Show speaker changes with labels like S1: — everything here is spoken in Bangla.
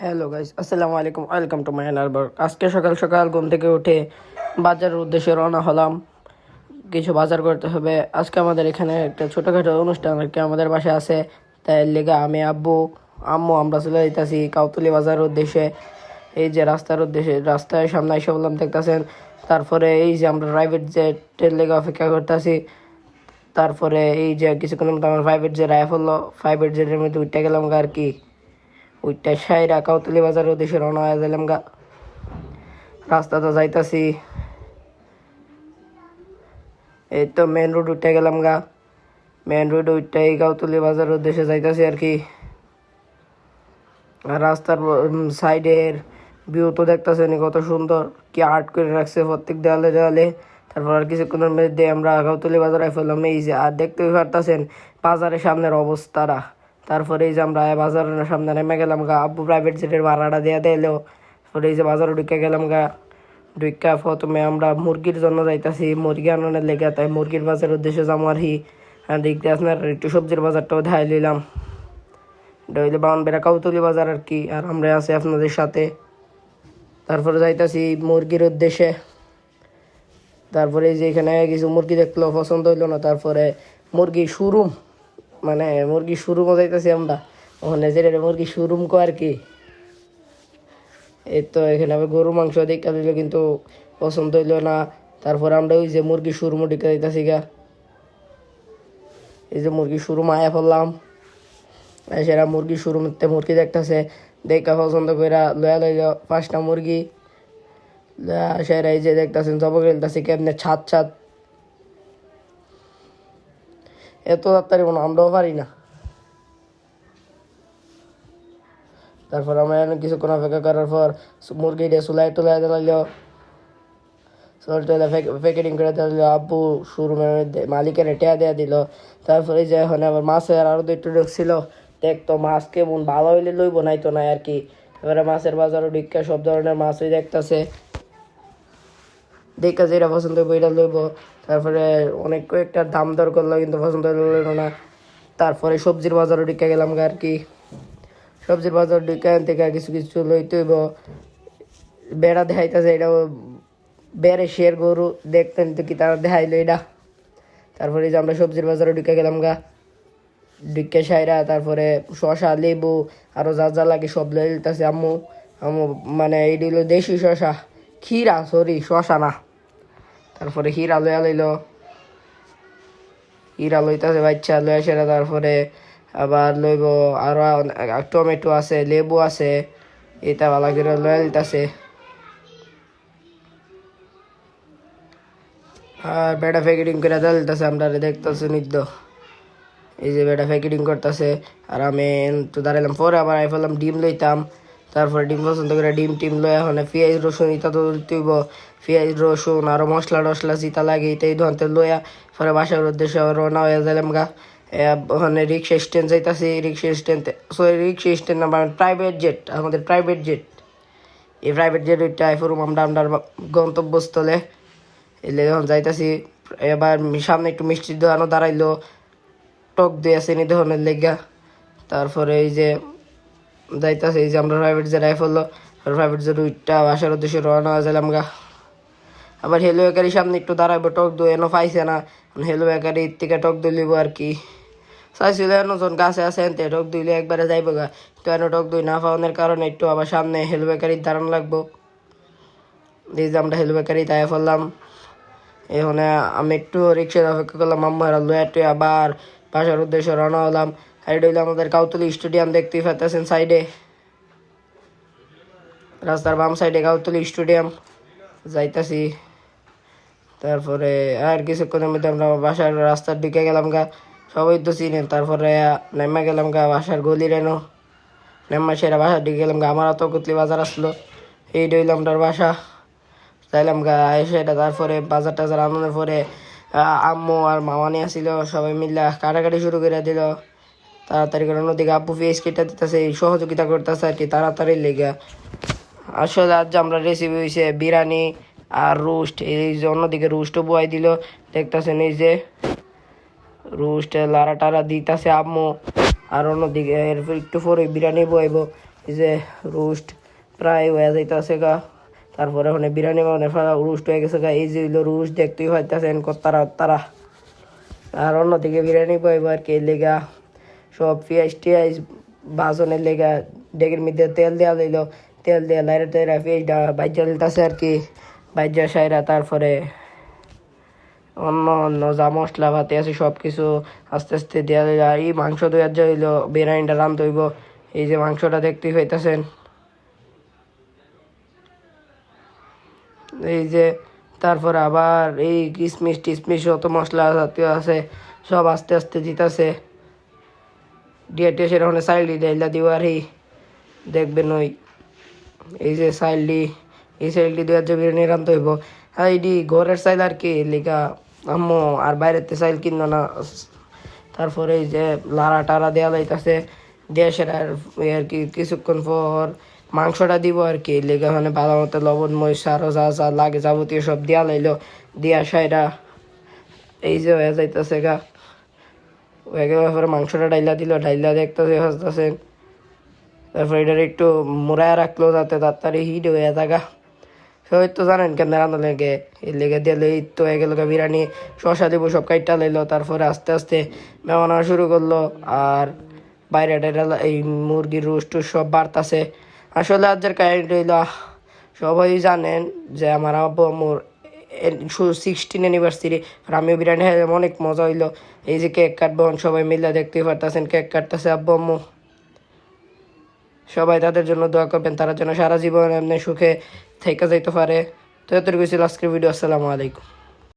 S1: হ্যালো গাইস, আসসালামু আলাইকুম, welcome to my another blog. আজকে সকাল সকাল ঘুম থেকে উঠে বাজারের উদ্দেশ্যে রওনা হলাম। কিছু বাজার করতে হবে। আজকে আমাদের এখানে একটা ছোটোখাটো অনুষ্ঠান আর কি আমাদের বাসায় আছে। তাই লেগে আমি, আব্বু, আম্মু আমরা চলে যেতেছি কাউতুলি বাজারের উদ্দেশ্যে। এই যে রাস্তার উদ্দেশ্যে, রাস্তায় সামনে এসে বললাম দেখতেছেন। তারপরে এই যে আমরা প্রাইভেট জেটের লেগে অপেক্ষা করতেছি। তারপরে এই যে কিছুক্ষণের মধ্যে আমার প্রাইভেট জেট আয়া পড়লো। প্রাইভেট জেটের মধ্যে উঠতে গেলাম আর কি। ওইটা সাইরা কাউতলি বাজারের উদ্দেশ্যে রওনা হয়ে গেলাম গা। রাস্তা তো যাইতাছি, এই তো মেন রোড উঠে গেলাম গা। মেন রোড উঠতেই কাউতলি বাজারের উদ্দেশ্যে যাইতাছি আর কি। আর রাস্তার সাইডের ভিউ তো দেখতেছেন কত সুন্দর, কি আর্ট করে রাখছে প্রত্যেক দেওয়ালে দেওয়ালে। তারপর আর কিছুক্ষণের মধ্যে আমরা গাউতলি বাজারে ফেললাম। এই যে আর দেখতে পারতেছেন বাজারের সামনের অবস্থাটা। তারপরে এই যে আমরা বাজারের সামনে নেমে গেলাম গা। আব্বু প্রাইভেট জেটের ভাড়াটা দিয়ে দিলো। তারপরে এই যে বাজারে ঢুকে গেলাম গা। ঢুকা প্রথমে আমরা মুরগির জন্য যাইতাছি, মুরগি আনানোর লেগে। তাই মুরগির বাজারের উদ্দেশ্যে যাবো আর কি। আর দেখতে আপনার একটু সবজির বাজারটাও দেখাই নিলাম। এটা হইলে বাউনবেড়া কাউতলি বাজার আর কি। আর আমরা আছি আপনাদের সাথে। তারপরে যাইতাছি মুরগির উদ্দেশ্যে। তারপরে এই যে এখানে কিছু মুরগি দেখলো, পছন্দ হইলো না। তারপরে মুরগি শোরুম, মানে মুরগি শোরুমও যাইতেছি আমরা। ওখানে যে মুরগি শোরুম কো আর কি। এই তো এখানে আবার গরু মাংস দেখা দিল, কিন্তু পছন্দ হইলো না। তারপরে আমরা ওই যে মুরগি শোরুম ঢুকে যাইতেছি গা। এই যে মুরগি শোরুম আয়া পড়লাম। সেরা মুরগি শোরুমতে মুরগি দেখতেছে, দেখা পছন্দ করে লয়া লইল 5টা মুরগি। সেরা এই যে দেখতেছেন জব খেলতেছি কেমনে ছাদ ছাদ। এত তাড়াতাড়ি মনে আমরাও পারি না। তারপর আমরা কিছুক্ষণ অপেক্ষা করার পর মুরগিটা চুলাই টুলাই দিল, প্যাকেটিং করে দিল। আব্বু শোরুমের মধ্যে মালিকের টেয়া দেওয়া দিল। তারপরে যে এখন আবার মাছের আরও 2টো ঢুকছিল। দেখতো মাছ কেমন ভালো হইলে লইব, নাই তো নাই আর কি। এবারে মাছের বাজারও ঢুকা সব ধরনের মাছই দেখতেছে। দেখা যেটা পছন্দ হইব এটা লইব। তারপরে অনেক কয়েকটা দাম দর করলো, কিন্তু পছন্দ হইল না। তারপরে সবজির বাজারও ঢুকে গেলাম আর কি। সবজির বাজার ঢুকে থেকে কিছু কিছু লইতে হইব। বেড়া দেখাইতেছে, এটা বেড়ে শের গরু দেখতেন তো কি তারা দেখাইলো এটা। তারপরে যে আমরা সবজির বাজারে ঢুকে গেলাম গা। ঢুকে সাইরা তারপরে শশা, লেবু আরও যা যা লাগে সব লয়ে দিতেছে আম্মু। আম্মু মানে এইটা হইলো দেশি শশা, ক্ষীরা, সরি শশা না। তারপরে হীরা লয়া লইল, হীরা লইতেছে বাচ্চা লয়া সেরা। তারপরে আবার লইব আরো টমেটো আছে, লেবু আছে, এটা ভালো করে লয়া দিতেছে। আর বেটা প্যাকেটিং করে দিতেছে, আমরা দেখতেছি নিদ্য। এই যে বেটা প্যাকেটিং করতেছে। আর আমি তো দাঁড়ালাম। পরে আবার আই ফেললাম ডিম লইতাম। তারপরে ডিম পছন্দ করে ডিম টিম লয়া ওখানে পেঁয়াজ রসুন ইতা তো তুইব। পেঁয়াজ রসুন আরও মশলা টসলা চিতা লাগে ইতা এই ধরনের লইয়া পরে বাসার উদ্দেশ্যে রওনা হয়ে গেলাম গা। ওখানে রিক্সা স্ট্যান্ড যাইতাছি। রিক্সা স্ট্যান্ড, সরি রিক্সা স্ট্যান্ড না, প্রাইভেট জেট, আমাদের প্রাইভেট জেট। এই প্রাইভেট জেট ওইটা আইফুরুম আমরা আমরা গন্তব্যস্থলে। এলে যখন যাইতাছি, এবার সামনে একটু মিষ্টির দোকানও দাঁড়াইলো, টক দই আছে নি দোকানের লেগা। তারপরে এই যে যাইতাছে, এই যে আমরা প্রাইভেট জেট আই পড়লো। প্রাইভেট জেট ওইটা বাসার উদ্দেশ্যে রওনা হয়ে গেলাম গা। আবার হেলো বেকারির সামনে একটু দাঁড়াইবো, টক দই এনো পাইছে না। হেলো বেকারির থেকে টক দই লিবো আর কি। চাইছিল এনজন গাছে আছে এনতে টক দইলে একবারে যাইবো গা। তো এনে টক দই না পাওয়ানোর কারণে একটু আবার সামনে হেলো বেকারির দাঁড়ানো লাগবো। এই যে আমরা হেলো বেকারি তাই ফেললাম। এখানে আমি একটু রিক্সার অপেক্ষা করলাম। আম্মার লয়াটে আবার বাসার উদ্দেশ্যে রওনা হলাম। আর এটা হইলো আমাদের কাউতলি স্টেডিয়াম, দেখতেই পাচ্ছেন সাইডে, রাস্তার বাম সাইডে কাউতলি স্টেডিয়াম যাইতাছি। তারপরে আর কিছুক্ষণের মধ্যে আমরা বাসার রাস্তার দিকে গেলাম গা। সবাই তো চিনেন। তারপরে নেমে গেলাম গা বাসার গলির এনো। নেমা সেরা বাসার দিকে গেলাম গা। আমার অত কুতলি বাজার আসলো, এই ডইলাম তার বাসা। যাইলাম গা এসে এটা। তারপরে বাজার টাজার আনানোর পরে আম্মু আর মামা নিয়ে আসছিল, সবাই মিলে কাটাকাটি শুরু করে দিল। তাড়াতাড়ি করে অন্যদিকে আব্বু পেঁয়াজ কেটে দিতেছে, সহযোগিতা করতেছে আর কি তাড়াতাড়ি লেগে। আসলে আজ আমরা রেসিপি হয়েছে বিরিয়ানি আর রোস্ট। এই যে অন্যদিকে রোস্টও বয়াই দিল, দেখতেছেন এই যে রোস্টে লাড়া টাড়া দিতেছে আম্মু। আর অন্যদিকে এরপর একটু পরে বিরিয়ানি বয়াইব। এই যে রোস্ট প্রায় হয়ে যাইতেছে গা। তারপরে ওখানে বিরিয়ানি মানে রোস্ট হয়ে গেছে গা। এই যে হইলো রোস্ট দেখতেই পাইতেছেন কত্তারা তারা। আর অন্যদিকে বিরিয়ানি পাইব আর কি লেগা সব পেঁয়াজ টিয়াজ বাসনের লেগা ডেকের মধ্যে তেল দেওয়া দিল, তেল দিয়ে লাইরে টাইরা পেঁয়াজটা ভাজ্যা দিতেছে আর কি, ভাজ্যা সাইরা তারপরে অন্য অন্য যা মশলা ভাতে আছে সব কিছু আস্তে আস্তে দেওয়া দিল। আর এই মাংস দেওয়ার যা হইলো বিরিয়ানিটা রান্ধতে হইব। এই যে মাংসটা দেখতেই পাইতেছেন, এই যে তারপরে আবার এই কিশমিশ টিশমিশ যত মশলা জাতীয় আছে সব আস্তে আস্তে দিতেছে দিয়ে টিয়ে সেরকম সাইডি ডাইলা দিব আর দেখবেন ওই এই যে সাইডলি এই সাইডলি দেওয়ার যে বিরিয়ানি রান্ধতে হইব। আর এটি ঘরের সাইল আর কি লিগা আম্মু আর বাইরেতে সাইল কিনলো না। তারপরে এই যে লাড়া টাড়া দেওয়া যাইতেছে দিয়ে সেটা আর কি কিছুক্ষণ পর মাংসটা দিব আর কি লেগে মানে ভালো মতো লবণ মরিচ আরও যা যা লাগে যাবতীয় সব দেওয়া লাইলো দিয়া সাইডা এই যে হয়ে যাইতেছে গা। হয়ে গেলে পরে মাংসটা ডাইলা দিল, ডাইলা দেখতেছে হাসতেছেন। তারপরে এটার একটু মুড়ায় রাখলো যাতে তাড়াতাড়ি হিট হয়ে থাকা। সবাই তো জানেন কেমন রান্না লেগে এই লেগে দিলে এই তো হয়ে গেল বিরিয়ানি শসা দিব সব কাইটা লাইলো। তারপরে আস্তে আস্তে মেহমান আনা শুরু করলো আর বাইরে টাইরা এই মুরগির রোস্ট সব বাড়তাছে। আসলে আজকের কাহিনীটা হইলো সবাই জানেন যে আমার আব্বু আম্মুর 16 অ্যানিভার্সারি আর আমিও বিরিয়ানি খাইলাম, অনেক মজা হইলো। এই যে কেক কাটবো সবাই মিলে দেখতেই পারতেছেন কেক কাটতেছে আব্বু আম্মু। সবাই তাদের জন্য দোয়া করবেন, তারা যেন সারা জীবন এমনি সুখে থেকে যাইতে পারে। তো এতটুকু ছিল আজকের ভিডিও। আসসালামু আলাইকুম।